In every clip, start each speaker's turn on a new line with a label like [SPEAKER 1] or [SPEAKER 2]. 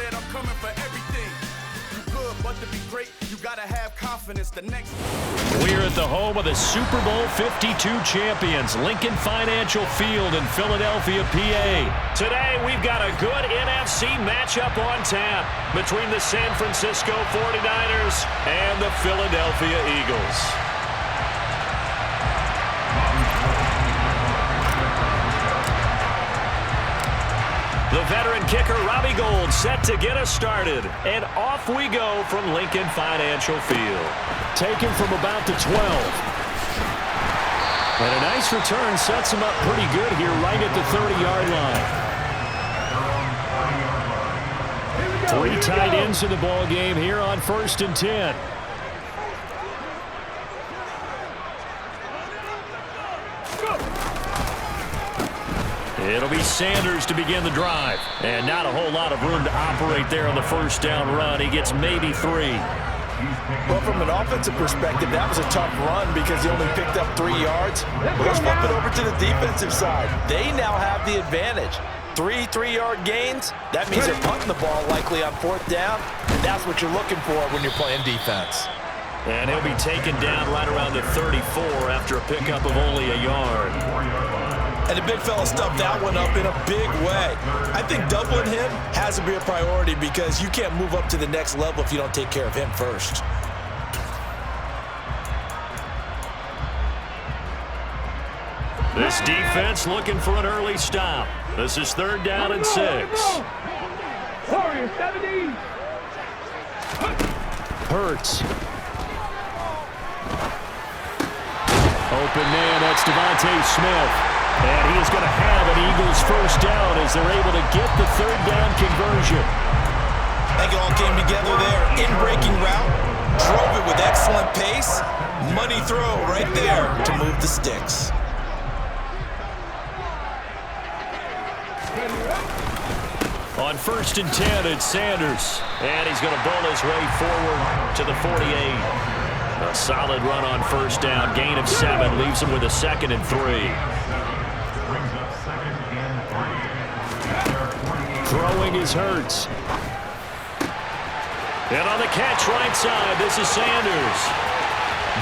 [SPEAKER 1] said I'm coming for everything. You good, but to be great, you gotta have confidence. The next.
[SPEAKER 2] We're at the home of the Super Bowl 52 champions, Lincoln Financial Field in Philadelphia, PA. Today, we've got a good NFC matchup on tap between the San Francisco 49ers and the Philadelphia Eagles. The veteran kicker, Robbie Gould, set to get us started. And off we go from Lincoln Financial Field. Taken from about the 12. And a nice return sets him up pretty good here right at the 30-yard line. 3 tight ends in the ball game here on 1st and 10. It'll be Sanders to begin the drive. And not a whole lot of room to operate there on the first down run. He gets maybe 3.
[SPEAKER 3] Well, from an offensive perspective, that was a tough run because he only picked up 3 yards. But let's flip it over to the defensive side. They now have the advantage. 3 3-yard gains. That means they're punting the ball likely on 4th down. And that's what you're looking for when you're playing defense.
[SPEAKER 2] And he'll be taken down right around the 34 after a pickup of only a yard.
[SPEAKER 3] And the big fella stuffed that one up in a big way. I think doubling him has to be a priority because you can't move up to the next level if you don't take care of him first.
[SPEAKER 2] This defense looking for an early stop. This is 3rd down and 6. Hurts. Open man, that's Devontae Smith. And he is going to have an Eagles first down as they're able to get the 3rd down conversion.
[SPEAKER 3] I think it all came together there. In-breaking route, drove it with excellent pace. Money throw right there to move the sticks.
[SPEAKER 2] On 1st and 10, it's Sanders. And he's going to bull his way forward to the 48. A solid run on 1st down. Gain of 7 leaves him with a 2nd and 3. Throwing is Hurts. And on the catch right side, this is Sanders.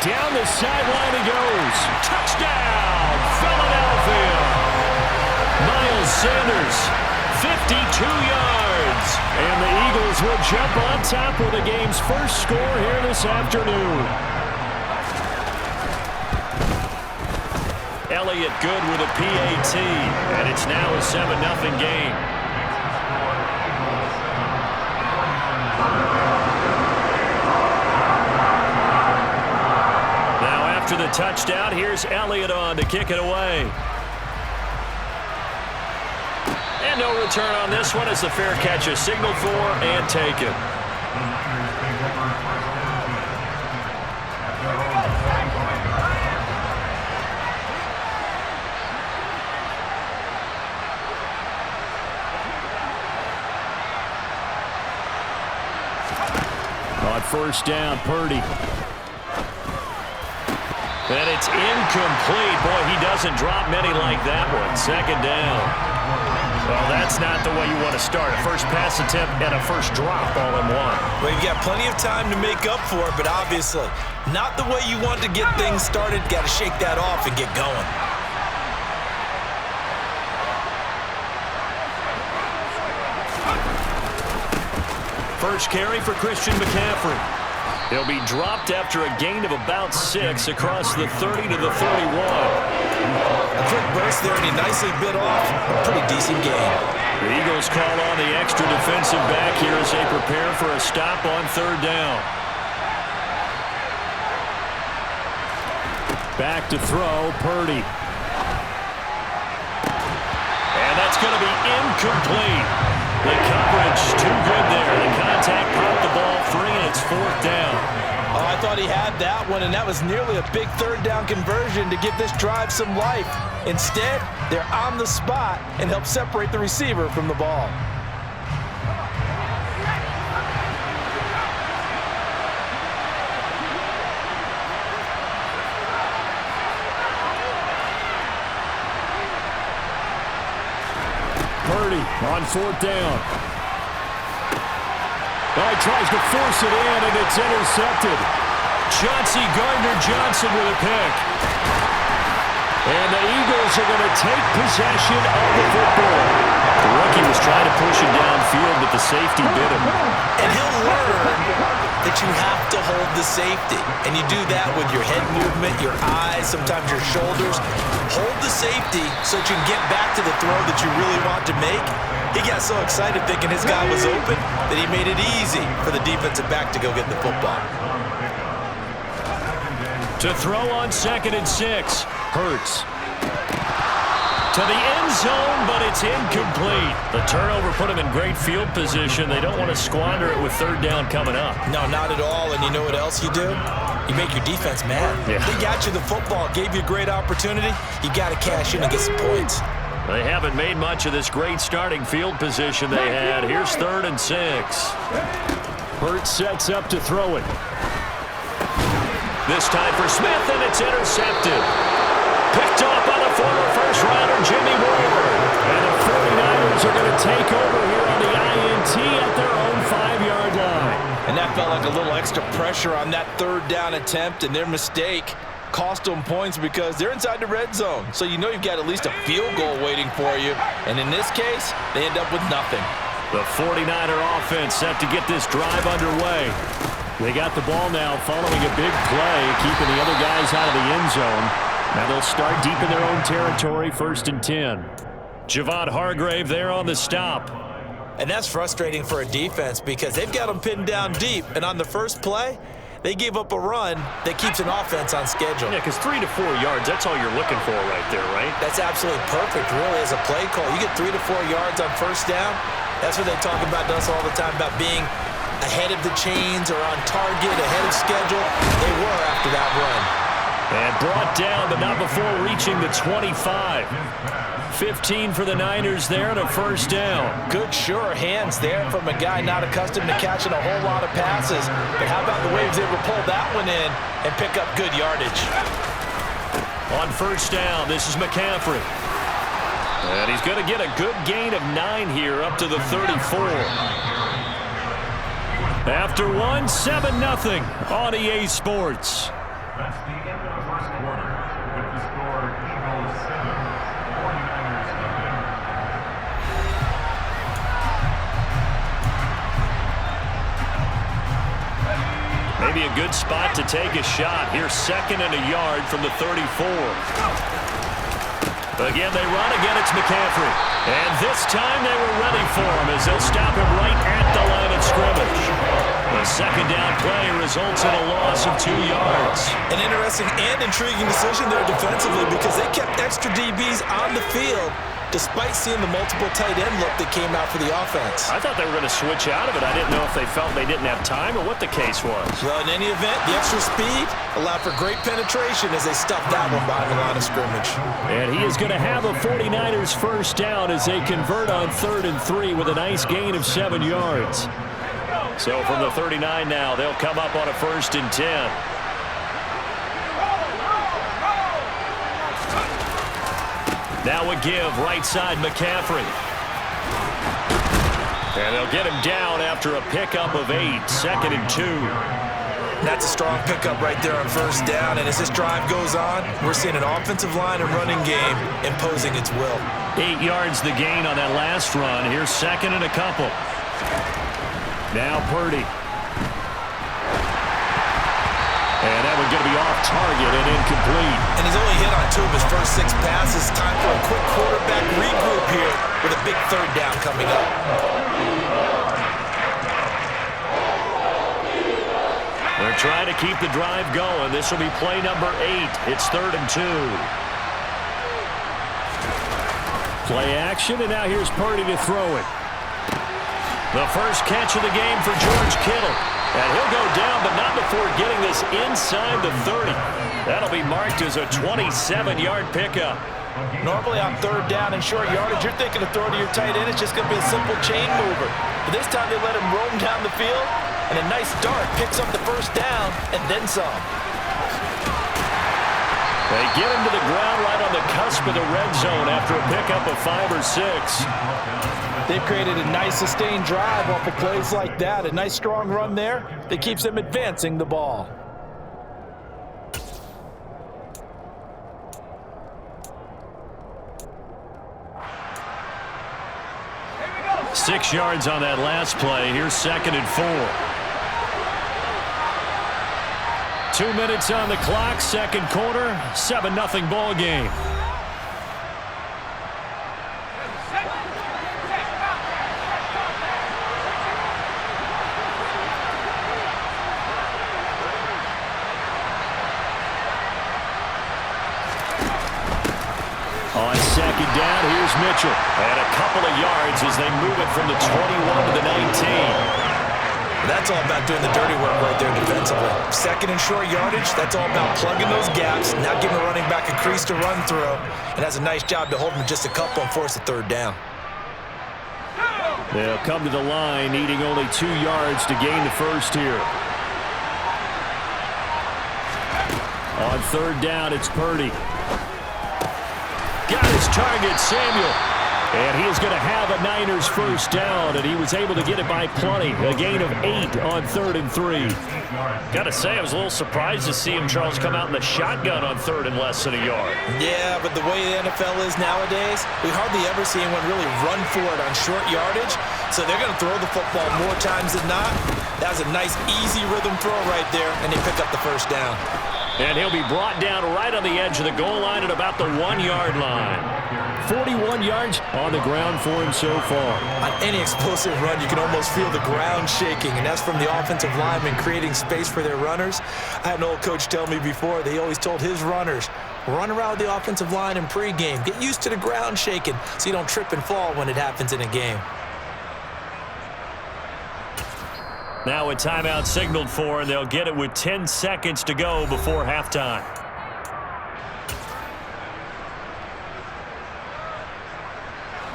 [SPEAKER 2] Down the sideline he goes. Touchdown, Philadelphia. Miles Sanders, 52 yards. And the Eagles will jump on top with the game's first score here this afternoon. Elliott good with a PAT. And it's now a 7-0 game. After the touchdown, here's Elliott on to kick it away. And no return on this one as the fair catch is signaled for and taken. On 1st down, Purdy. And it's incomplete. Boy, he doesn't drop many like that one. 2nd down. Well, that's not the way you want to start. A first pass attempt and a first drop all in one.
[SPEAKER 3] Well, you've got plenty of time to make up for it, but obviously not the way you want to get things started. Got to shake that off and get going.
[SPEAKER 2] First carry for Christian McCaffrey. He'll be dropped after a gain of about 6 across the 30 to the 31.
[SPEAKER 3] A quick burst there, and he nicely bit off a pretty decent gain.
[SPEAKER 2] The Eagles call on the extra defensive back here as they prepare for a stop on 3rd down. Back to throw, Purdy. And that's going to be incomplete. The coverage too good there. The contact popped the ball free, and it's 4th down.
[SPEAKER 3] Oh, I thought he had that one, and that was nearly a big 3rd down conversion to give this drive some life. Instead, they're on the spot and help separate the receiver from the ball.
[SPEAKER 2] Purdy on 4th down. Oh, he tries to force it in, and it's intercepted. Chauncey Gardner-Johnson with a pick. And the Eagles are going to take possession of the football. The rookie was trying to push him downfield, but the safety bit him.
[SPEAKER 3] And he'll learn that you have to hold the safety. And you do that with your head movement, your eyes, sometimes your shoulders. Hold the safety so that you can get back to the throw that you really want to make. He got so excited thinking his guy was open that he made it easy for the defensive back to go get the football.
[SPEAKER 2] To throw on 2nd and 6. Hurts. To the end zone, but it's incomplete. The turnover put him in great field position. They don't want to squander it with 3rd down coming up.
[SPEAKER 3] No, not at all. And you know what else you do? You make your defense mad.
[SPEAKER 2] Yeah.
[SPEAKER 3] They got you the football, gave you a great opportunity. You got to cash in and get some points.
[SPEAKER 2] They haven't made much of this great starting field position they had. Here's 3rd and 6. Hurts sets up to throw it. This time for Smith, and it's intercepted. Picked off by the former first-rounder Jimmy Ward. And the 49ers are going to take over here on the INT at their own 5-yard line.
[SPEAKER 3] And that felt like a little extra pressure on that 3rd down attempt, and their mistake cost them points because they're inside the red zone. So you know you've got at least a field goal waiting for you. And in this case, they end up with nothing.
[SPEAKER 2] The 49er offense set to get this drive underway. They got the ball now following a big play, keeping the other guys out of the end zone. Now they'll start deep in their own territory, 1st and 10. Javon Hargrave there on the stop.
[SPEAKER 3] And that's frustrating for a defense because they've got them pinned down deep. And on the first play, they gave up a run that keeps an offense on schedule.
[SPEAKER 2] Yeah, because 3 to 4 yards, that's all you're looking for right there, right?
[SPEAKER 3] That's absolutely perfect, really, as a play call. You get 3 to 4 yards on 1st down. That's what they talk about to us all the time, about being ahead of the chains or on target, ahead of schedule. They were after that run.
[SPEAKER 2] And brought down, but not before reaching the 25. 15 for the Niners there and a 1st down.
[SPEAKER 3] Good, sure hands there from a guy not accustomed to catching a whole lot of passes. But how about the way he was able to pull that one in and pick up good yardage?
[SPEAKER 2] On 1st down, this is McCaffrey. And he's going to get a good gain of 9 here up to the 34. After 1, 7-0 on EA Sports.
[SPEAKER 4] That's the end of the first quarter. With the score, Eagles 7, 49ers nothing.
[SPEAKER 2] Maybe a good spot to take a shot. Here's 2nd and a yard from the 34. Again, they run. Again, it's McCaffrey. And this time they were ready for him as they'll stop him right at the line of scrimmage. The 2nd down play results in a loss of 2 yards.
[SPEAKER 3] An interesting and intriguing decision there defensively because they kept extra DBs on the field despite seeing the multiple tight end look that came out for the offense.
[SPEAKER 2] I thought they were going to switch out of it. I didn't know if they felt they didn't have time or what the case was.
[SPEAKER 3] Well, in any event, the extra speed allowed for great penetration as they stuffed that one behind the line of scrimmage.
[SPEAKER 2] And he is going to have a 49ers 1st down as they convert on 3rd and 3 with a nice gain of 7 yards. So from the 39 now, they'll come up on a 1st and 10. Now a give, right side McCaffrey. And they'll get him down after a pickup of 8, 2nd and 2.
[SPEAKER 3] That's a strong pickup right there on 1st down, and as this drive goes on, we're seeing an offensive line and running game imposing its will.
[SPEAKER 2] 8 yards the gain on that last run. Here's 2nd and a couple. Now Purdy. And that one's going to be off target and incomplete.
[SPEAKER 3] And he's only hit on 2 of his first 6 passes. Time for a quick quarterback regroup here with a big 3rd down coming up.
[SPEAKER 2] They're trying to keep the drive going. This will be play number 8. It's 3rd and 2. Play action, and now here's Purdy to throw it. The first catch of the game for George Kittle. And he'll go down, but not before getting this inside the 30. That'll be marked as a 27-yard pickup.
[SPEAKER 3] Normally on 3rd down and short yardage, you're thinking to throw to your tight end. It's just going to be a simple chain mover. But this time they let him roam down the field, and a nice dart picks up the 1st down and then some.
[SPEAKER 2] They get him to the ground right on the cusp of the red zone after a pickup of 5 or 6.
[SPEAKER 3] They've created a nice sustained drive off of plays like that. A nice strong run there that keeps them advancing the ball.
[SPEAKER 2] 6 yards on that last play. Here's 2nd and 4. 2 minutes on the clock, second quarter, 7-0 ball game. On 2nd down, here's Mitchell. And a couple of yards as they move it from the 21 to the 19.
[SPEAKER 3] That's all about doing the dirty work right there defensively. 2nd and short yardage, that's all about plugging those gaps, not giving a running back a crease to run through, and has a nice job to hold him just a couple and force a 3rd down.
[SPEAKER 2] They'll come to the line, needing only 2 yards to gain the first here. On 3rd down, it's Purdy. Got his target, Samuel. And he is going to have a Niners first down, and he was able to get it by plenty. A gain of 8 on 3rd and 3. Got to say, I was a little surprised to see him, Charles, come out in the shotgun on 3rd and less than a yard.
[SPEAKER 3] Yeah, but the way the NFL is nowadays, we hardly ever see anyone really run for it on short yardage. So they're going to throw the football more times than not. That was a nice, easy rhythm throw right there, and they pick up the first down.
[SPEAKER 2] And he'll be brought down right on the edge of the goal line at about the 1-yard line. 41 yards on the ground for him so far.
[SPEAKER 3] On any explosive run, you can almost feel the ground shaking, and that's from the offensive linemen creating space for their runners. I had an old coach tell me before, they always told his runners, run around the offensive line in pregame. Get used to the ground shaking so you don't trip and fall when it happens in a game.
[SPEAKER 2] Now a timeout signaled for, and they'll get it with 10 seconds to go before halftime.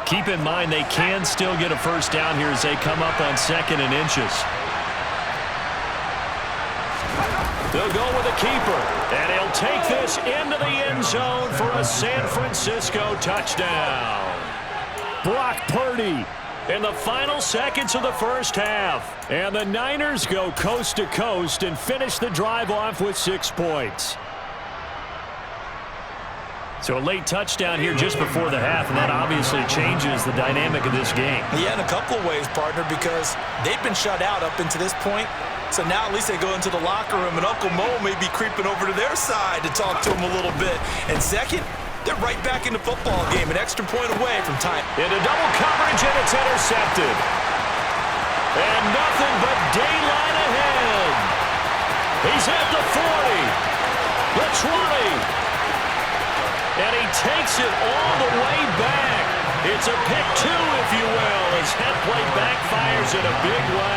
[SPEAKER 2] Keep in mind they can still get a first down here as they come up on 2nd and inches. They'll go with a keeper, and he'll take this into the end zone for a San Francisco touchdown. Brock Purdy in the final seconds of the first half. And the Niners go coast to coast and finish the drive off with 6 points. So a late touchdown here just before the half, and that obviously changes the dynamic of this game.
[SPEAKER 3] Yeah, in a couple of ways, partner, because they've been shut out up until this point. So now at least they go into the locker room, and Uncle Mo may be creeping over to their side to talk to him a little bit. And second, they're right back in the football game, an extra point away from time.
[SPEAKER 2] Into double coverage, and it's intercepted. And nothing but daylight ahead. He's at the 40, the 20. And he takes it all the way back. It's a pick 2, if you will, as head play backfires in a big way.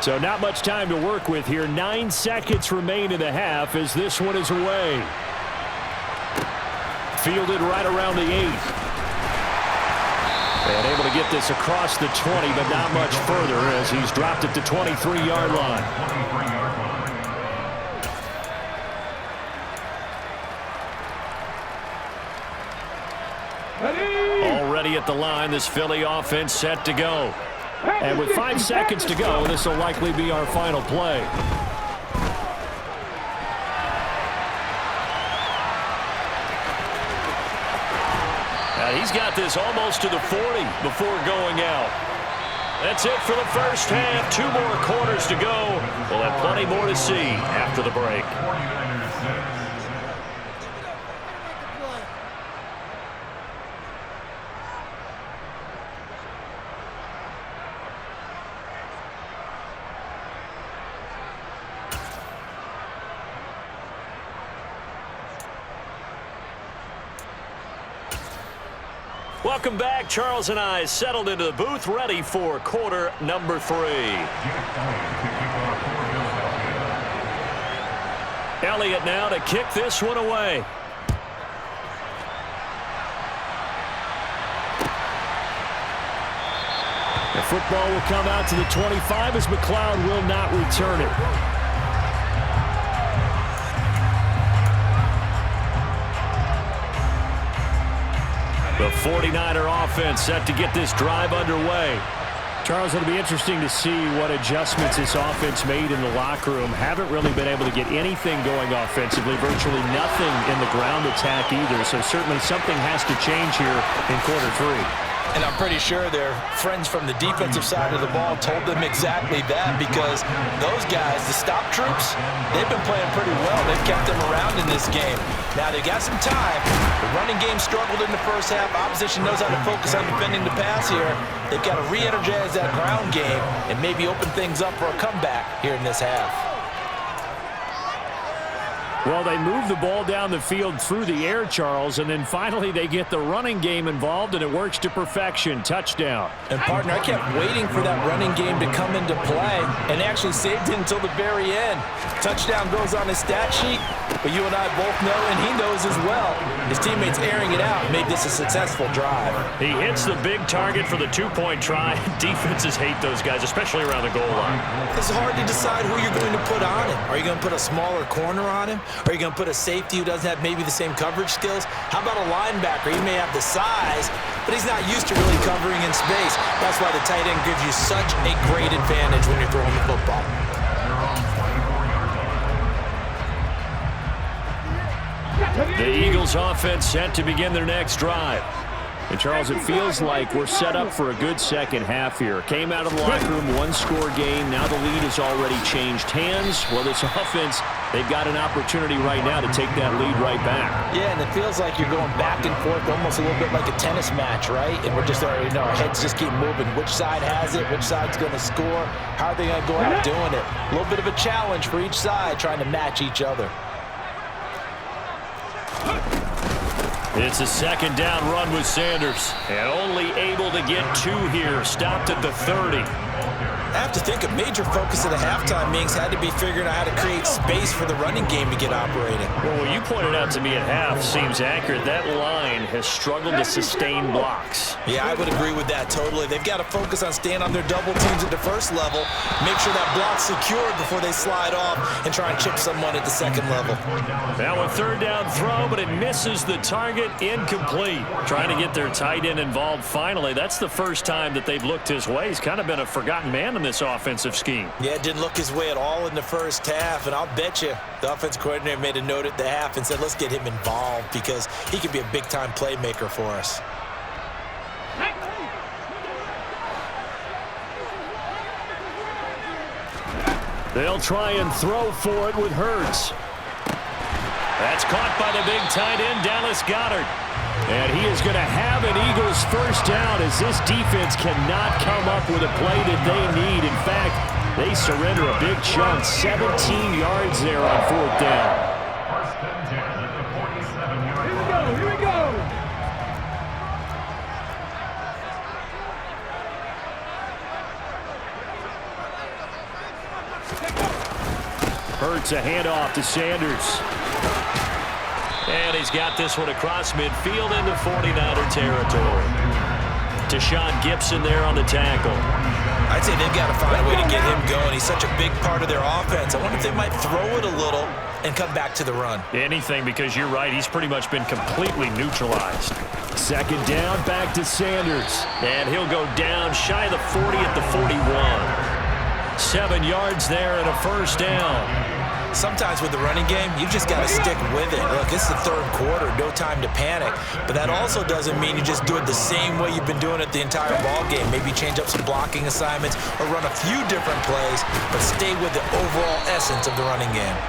[SPEAKER 2] So not much time to work with here. 9 seconds remain in the half as this one is away. Fielded right around the 8. And able to get this across the 20, but not much further as he's dropped it to 23-yard line. Already at the line, this Philly offense set to go. And with 5 seconds to go, this will likely be our final play. Now he's got this almost to the 40 before going out. That's it for the first half. 2 more quarters to go. We'll have plenty more to see after the break. Welcome back. Charles and I settled into the booth, ready for quarter number 3. Elliott now to kick this one away. The football will come out to the 25 as McLeod will not return it. The 49er offense set to get this drive underway. Charles, it'll be interesting to see what adjustments this offense made in the locker room. Haven't really been able to get anything going offensively, virtually nothing in the ground attack either. So certainly something has to change here in quarter 3.
[SPEAKER 3] And I'm pretty sure their friends from the defensive side of the ball told them exactly that, because those guys, the stop troops, they've been playing pretty well. They've kept them around in this game. Now, they got some time. The running game struggled in the first half. Opposition knows how to focus on defending the pass here. They've got to re-energize that ground game and maybe open things up for a comeback here in this half.
[SPEAKER 2] Well, they move the ball down the field through the air, Charles, and then finally they get the running game involved, and it works to perfection. Touchdown.
[SPEAKER 3] And, partner, I kept waiting for that running game to come into play and actually saved it until the very end. Touchdown goes on his stat sheet, but you and I both know, and he knows as well, his teammates airing it out made this a successful drive.
[SPEAKER 2] He hits the big target for the 2-point try. Defenses hate those guys, especially around the goal line.
[SPEAKER 3] It's hard to decide who you're going to put on him. Are you going to put a smaller corner on him? Are you going to put a safety who doesn't have maybe the same coverage skills? How about a linebacker? He may have the size, but he's not used to really covering in space. That's why the tight end gives you such a great advantage when you're throwing the football.
[SPEAKER 2] The Eagles offense set to begin their next drive. And, Charles, it feels like we're set up for a good second half here. Came out of the locker room, 1-score game. Now the lead has already changed hands. Well, this offense, they've got an opportunity right now to take that lead right back.
[SPEAKER 3] Yeah, and it feels like you're going back and forth, almost a little bit like a tennis match, right? And we're just, our heads just keep moving. Which side has it? Which side's going to score? How are they going to go out doing it? A little bit of a challenge for each side, trying to match each other.
[SPEAKER 2] It's a second down run with Sanders, and only able to get 2 here. Stopped at the 30.
[SPEAKER 3] I have to think a major focus of the halftime meetings had to be figuring out how to create space for the running game to get operating.
[SPEAKER 2] Well, what you pointed out to me at half seems accurate. That line has struggled to sustain blocks.
[SPEAKER 3] Yeah, I would agree with that totally. They've got to focus on staying on their double teams at the first level, make sure that block's secured before they slide off and try and chip someone at the second level.
[SPEAKER 2] Now a third down throw, but it misses the target. Incomplete. Trying to get their tight end involved finally. That's the first time that they've looked his way. He's kind of been a forgotten man in this offensive scheme.
[SPEAKER 3] Yeah, it didn't look his way at all in the first half, and I'll bet you the offense coordinator made a note at the half and said, let's get him involved because he could be a big-time playmaker for us.
[SPEAKER 2] They'll try and throw for it with Hurts. That's caught by the big tight end, Dallas Goedert. And he is going to have an Eagles first down as this defense cannot come up with a play that they need. In fact, they surrender a big chunk, 17 yards there on 4th down.
[SPEAKER 4] First and 10 at the 47-yard line.
[SPEAKER 5] Here we go.
[SPEAKER 2] Hurts a handoff to Sanders. And he's got this one across midfield into 49er territory. Deshaun Gibson there on the tackle.
[SPEAKER 3] I'd say they've got to find a way to get him going. He's such a big part of their offense. I wonder if they might throw it a little and come back to the run.
[SPEAKER 2] Anything, because you're right. He's pretty much been completely neutralized. Second down, back to Sanders. And he'll go down shy of the 40 at the 41. 7 yards there and a first down.
[SPEAKER 3] Sometimes with the running game, you just got to stick with it. Look, it's the third quarter, no time to panic. But that also doesn't mean you just do it the same way you've been doing it the entire ball game. Maybe change up some blocking assignments or run a few different plays, but stay with the overall essence of the running game.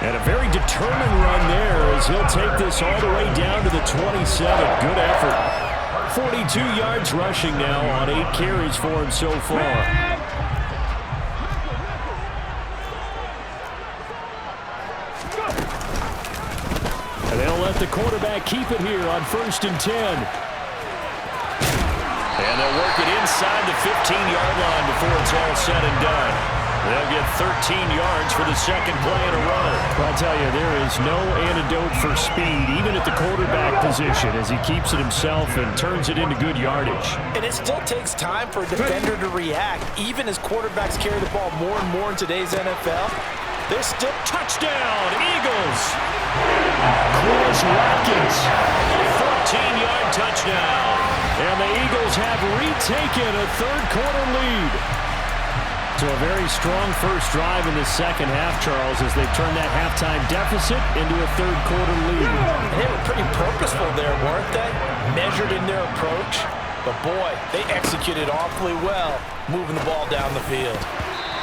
[SPEAKER 2] And a very determined run there as he'll take this all the way down to the 27. Good effort. 42 yards rushing now on 8 carries for him so far. And they'll let the quarterback keep it here on 1st and 10. And they'll work it inside the 15-yard line before it's all said and done. They'll get 13 yards for the second play in a row.
[SPEAKER 5] Well, I tell you, there is no antidote for speed, even at the quarterback position, as he keeps it himself and turns it into good yardage.
[SPEAKER 3] And it still takes time for a defender to react, even as quarterbacks carry the ball more and more in today's NFL. There's still
[SPEAKER 2] touchdown, Eagles. Chris Watkins, 14-yard touchdown. And the Eagles have retaken a third-quarter lead.
[SPEAKER 5] So a very strong first drive in the second half, Charles, as they've turned that halftime deficit into a third-quarter lead.
[SPEAKER 3] And they were pretty purposeful there, weren't they? Measured in their approach. But, boy, they executed awfully well, moving the ball down the field.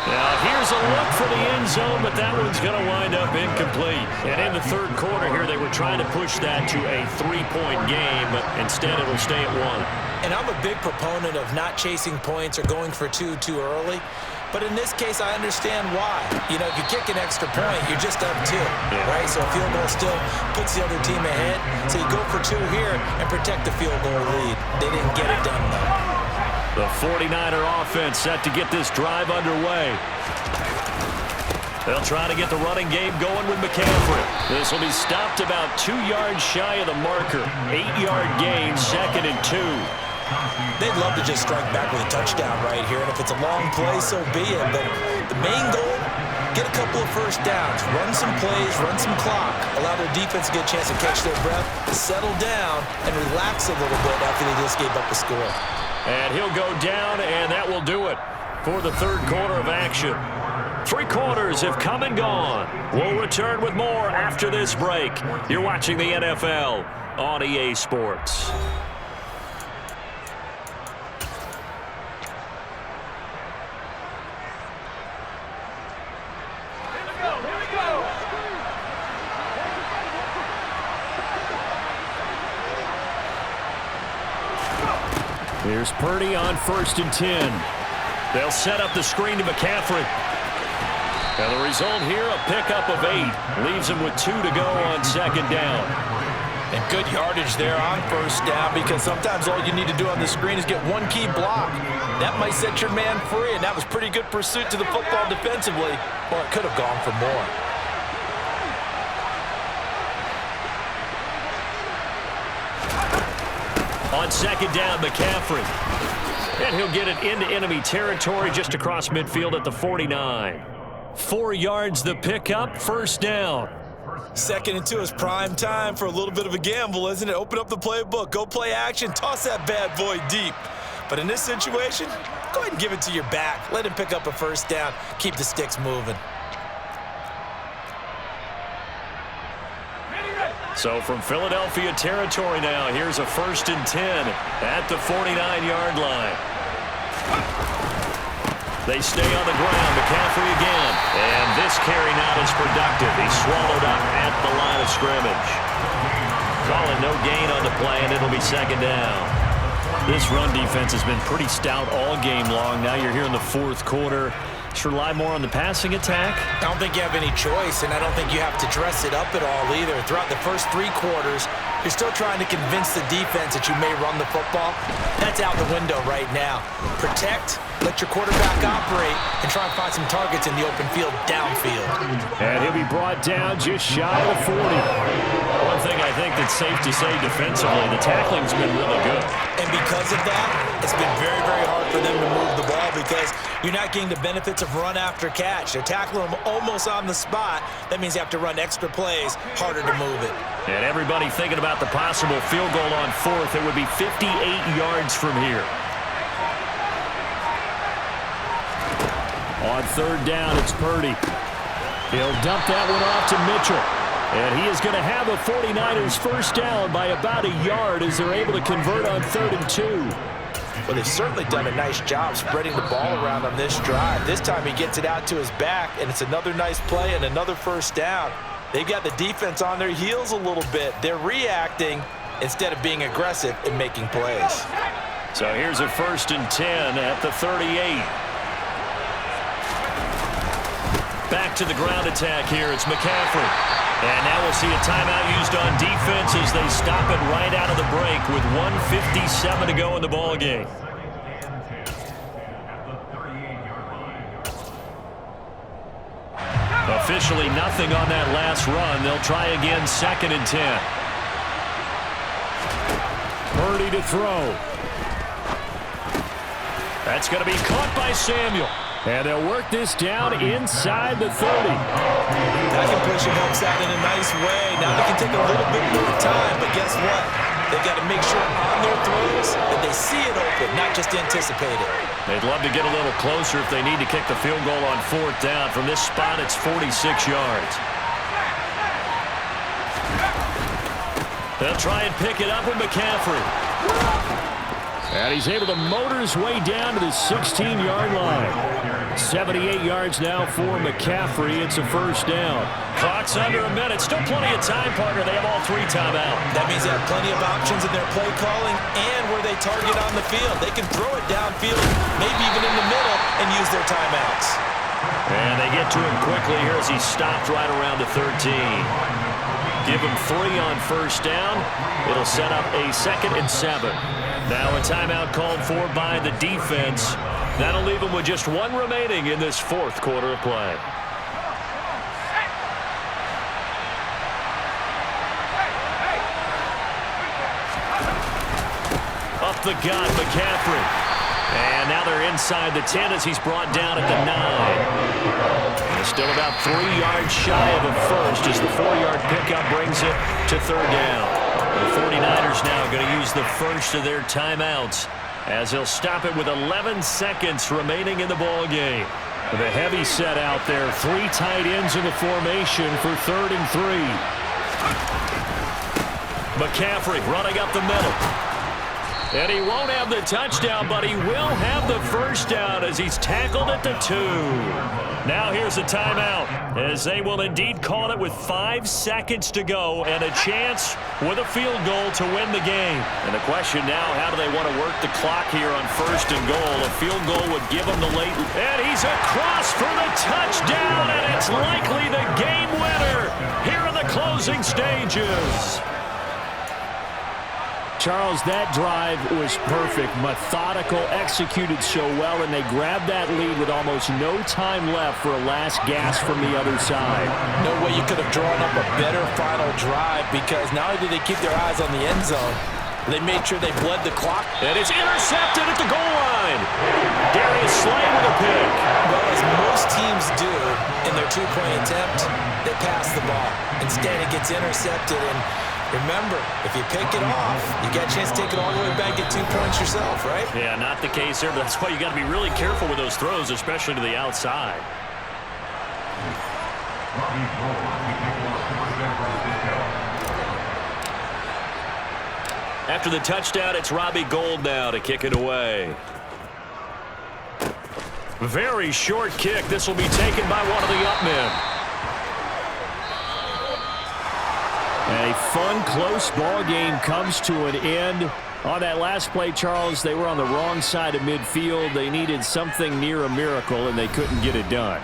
[SPEAKER 2] Now, here's a look for the end zone, but that one's going to wind up incomplete. And in the third quarter here, they were trying to push that to a three-point game, but instead it'll stay at one.
[SPEAKER 3] And I'm a big proponent of not chasing points or going for two too early. But in this case, I understand why. You know, if you kick an extra point, you're just up two, right? So a field goal still puts the other team ahead. So you go for two here and protect the field goal lead. They didn't get it done, though.
[SPEAKER 2] The 49er offense set to get this drive underway. They'll try to get the running game going with McCaffrey. This will be stopped about 2 yards shy of the marker. 8-yard gain, 2nd and 2.
[SPEAKER 3] They'd love to just strike back with a touchdown right here, and if it's a long play, so be it. But the main goal, get a couple of first downs, run some plays, run some clock, allow their defense to get a chance to catch their breath, settle down, and relax a little bit after they just gave up a score.
[SPEAKER 2] And he'll go down, and that will do it for the third quarter of action. 3 quarters have come and gone. We'll return with more after this break. You're watching the NFL on EA Sports.
[SPEAKER 5] Here's Purdy on 1st and 10.
[SPEAKER 2] They'll set up the screen to McCaffrey. And the result here, a pickup of 8. Leaves him with 2 to go on 2nd down.
[SPEAKER 3] And good yardage there on 1st down, because sometimes all you need to do on the screen is get one key block. That might set your man free, and that was pretty good pursuit to the football defensively. Well, it could have gone for more.
[SPEAKER 2] On 2nd down, McCaffrey. And he'll get it into enemy territory just across midfield at the 49. 4 yards the pickup, 1st down.
[SPEAKER 3] 2nd and 2 is prime time for a little bit of a gamble, isn't it? Open up the playbook, go play action, toss that bad boy deep. But in this situation, go ahead and give it to your back. Let him pick up a 1st down, keep the sticks moving.
[SPEAKER 2] So from Philadelphia territory now, here's a 1st and 10 at the 49-yard line. They stay on the ground. McCaffrey again. And this carry not as productive. He's swallowed up at the line of scrimmage. Call it no gain on the play, and it'll be 2nd down.
[SPEAKER 5] This run defense has been pretty stout all game long. Now you're here in the 4th quarter. Should rely more on the passing attack?
[SPEAKER 3] I don't think you have any choice, and I don't think you have to dress it up at all either. Throughout the first 3 quarters, you're still trying to convince the defense that you may run the football. That's out the window right now. Protect, let your quarterback operate, and try and find some targets in the open field downfield.
[SPEAKER 5] And he'll be brought down just shy of the 40.
[SPEAKER 2] One thing I think that's safe to say defensively, the tackling's been really good.
[SPEAKER 3] And because of that, it's been very, very hard for them to move the ball because you're not getting the benefits of run after catch. They're tackling them almost on the spot. That means you have to run extra plays, harder to move it.
[SPEAKER 2] And everybody thinking about the possible field goal on 4th. It would be 58 yards from here.
[SPEAKER 5] On 3rd down, it's Purdy. He'll dump that one off to Mitchell. And he is going to have a 49ers 1st down by about a yard as they're able to convert on 3rd and 2.
[SPEAKER 3] Well, they've certainly done a nice job spreading the ball around on this drive. This time he gets it out to his back, and it's another nice play and another 1st down. They've got the defense on their heels a little bit. They're reacting instead of being aggressive and making plays.
[SPEAKER 2] So here's a 1st and 10 at the 38. Back to the ground attack here. It's McCaffrey. And now we'll see a timeout used on defense as they stop it right out of the break with 1:57 to go in the ballgame. Officially nothing on that last run. They'll try again, 2nd and 10.
[SPEAKER 5] Purdy to throw.
[SPEAKER 2] That's going to be caught by Samuel.
[SPEAKER 5] And they'll work this down inside the 30.
[SPEAKER 3] That can push him outside in a nice way. Now they can take a little bit more time, but guess what? They've got to make sure on their throws that they see it open, not just anticipate it.
[SPEAKER 2] They'd love to get a little closer if they need to kick the field goal on 4th down. From this spot, it's 46 yards. They'll try and pick it up with McCaffrey.
[SPEAKER 5] And he's able to motor his way down to the 16-yard line. 78 yards now for McCaffrey. It's a 1st down.
[SPEAKER 2] Clock's under a minute. Still plenty of time, partner. They have all 3 timeouts.
[SPEAKER 3] That means they have plenty of options in their play calling and where they target on the field. They can throw it downfield, maybe even in the middle, and use their timeouts.
[SPEAKER 2] And they get to him quickly here as he stopped right around the 13. Give him 3 on 1st down. It'll set up a 2nd and 7. Now a timeout called for by the defense. That'll leave them with just 1 remaining in this 4th quarter of play. Up the gut, McCaffrey. And now they're inside the 10 as he's brought down at the 9. And still about 3 yards shy of a first as the 4-yard pickup brings it to 3rd down. The 49ers now going to use the first of their timeouts as he'll stop it with 11 seconds remaining in the ball game.
[SPEAKER 5] The heavy set out there. 3 tight ends in the formation for 3rd and 3.
[SPEAKER 2] McCaffrey running up the middle. And he won't have the touchdown, but he will have the 1st down as he's tackled at the 2. Now here's a timeout as they will indeed call it with 5 seconds to go and a chance with a field goal to win the game. And the question now, how do they want to work the clock here on 1st and goal? A field goal would give them the late. And he's across for the touchdown, and it's likely the game winner here in the closing stages.
[SPEAKER 5] Charles, that drive was perfect, methodical, executed so well, and they grabbed that lead with almost no time left for a last gasp from the other side.
[SPEAKER 3] No way you could have drawn up a better final drive because not only did they keep their eyes on the end zone, they made sure they bled the clock.
[SPEAKER 2] And it's intercepted at the goal line. Darius Slay with a pick.
[SPEAKER 3] Well, as most teams do in their 2-point attempt, they pass the ball. Instead, it gets intercepted, and remember, if you pick it off, you got a chance to take it all the way back, get 2 points yourself, right?
[SPEAKER 2] Yeah, not the case here, but that's why you got to be really careful with those throws, especially to the outside. After the touchdown, it's Robbie Gould now to kick it away. Very short kick. This will be taken by one of the up men.
[SPEAKER 5] A fun, close ball game comes to an end. On that last play, Charles, they were on the wrong side of midfield. They needed something near a miracle, and they couldn't get it done.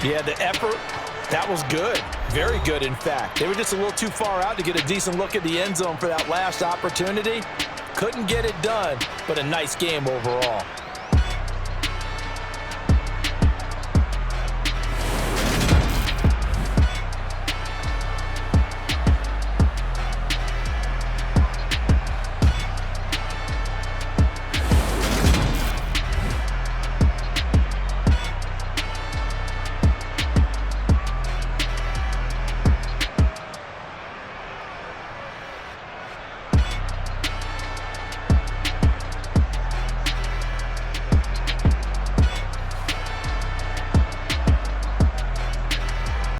[SPEAKER 3] Yeah, the effort, that was good. Very good, in fact. They were just a little too far out to get a decent look at the end zone for that last opportunity. Couldn't get it done, but a nice game overall.